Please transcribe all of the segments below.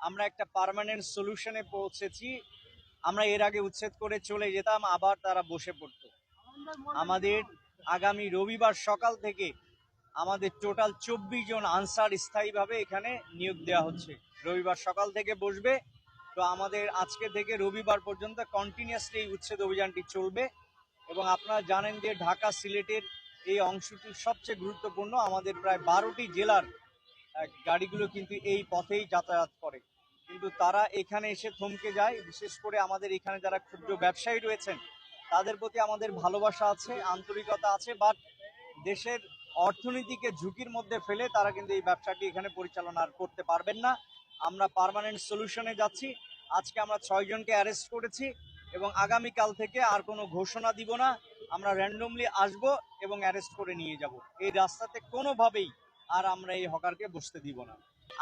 আমরা একটা পার্মানেন্ট সলিউশনে পৌঁছেছি। আমরা এর আগে উচ্ছেদ করে চলে যেতাম, আবার তারা বসে পড়তো। আমাদের আগামী রবিবার সকাল থেকে আমাদের টোটাল 24 জন আনসার স্থায়ীভাবে এখানে নিয়োগ দেওয়া হচ্ছে। রবিবার সকাল থেকে বসবে। তো আমাদের আজকে থেকে রবিবার পর্যন্ত কন্টিনিউয়াসলি এই উচ্ছেদ অভিযানটি চলবে। এবং আপনারা জানেন যে ঢাকা সিলেটের এই অংশটি সবচেয়ে গুরুত্বপূর্ণ। আমাদের প্রায় 12টি জেলার গাড়িগুলো কিন্তু এই পথেই যাতায়াত করে, কিন্তু তারা এখানে এসে থমকে যায়। বিশেষ করে আমাদের এখানে যারা ক্ষুদ্র ব্যবসায়ী রয়েছেন তাদের প্রতি আমাদের ভালোবাসা আছে, আন্তরিকতা আছে, বাট দেশের অর্থনীতিকে ঝুঁকির মধ্যে ফেলে তারা কিন্তু এই ব্যবসাটি এখানে পরিচালনা করতে পারবেন না। আমরা পার্মানেন্ট সলিউশনে যাচ্ছি। আজকে আমরা 6 জনকে অ্যারেস্ট করেছি এবং আগামীকাল থেকে আর কোনো ঘোষণা দিব না। আমরা র্যান্ডমলি আসব এবং অ্যারেস্ট করে নিয়ে যাব। এই রাস্তাতে কোনোভাবেই আর আমরা এই হকারকে বসতে দিব না।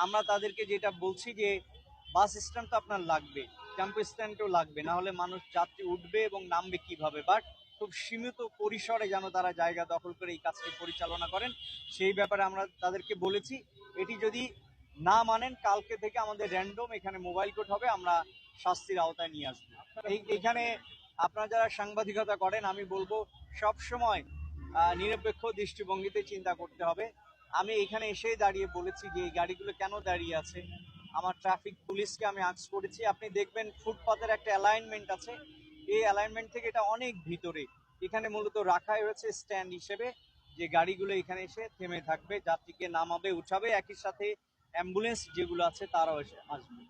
আমরা তাদেরকে যেটা বলছি যে বাস স্ট্যান্ড তো আপনার লাগবে, টেম্পো স্ট্যান্ডও লাগবে, না হলে মানুষ যাত্রী উঠবে এবং নামবে কিভাবে। বাট খুব সীমিত পরিসরে যেন তারা জায়গা দখল করে এই কাজটি পরিচালনা করেন, সেই ব্যাপারে আমরা তাদেরকে বলেছি। এটি যদি না মানেন, কালকে থেকে আমাদের র্যান্ডম এখানে মোবাইল কোর্ট হবে, আমরা শাস্তির আওতায় নিয়ে আসবো। এইখানে আপনারা যারা সাংবাদিকতা করেন, আমি বলবো সব সময় নিরপেক্ষ দৃষ্টিভঙ্গিতে চিন্তা করতে হবে। আমি এখানে এসেই দাঁড়িয়ে বলেছি যে এই গাড়িগুলো কেন দাঁড়িয়ে আছে। আমার ট্রাফিক পুলিশকে আমি আস্ক করেছি। আপনি দেখবেন ফুটপাতের একটা অ্যালাইনমেন্ট আছে, এই অ্যালাইনমেন্ট থেকে এটা অনেক ভিতরে। এখানে মূলত রাখাই হয়েছে স্ট্যান্ড হিসেবে, যে গাড়িগুলো এখানে এসে থেমে থাকবে, যাত্রীকে নামাবে, উঠাবে, একই সাথে অ্যাম্বুলেন্স যেগুলো আছে তারাও এসে আসবে।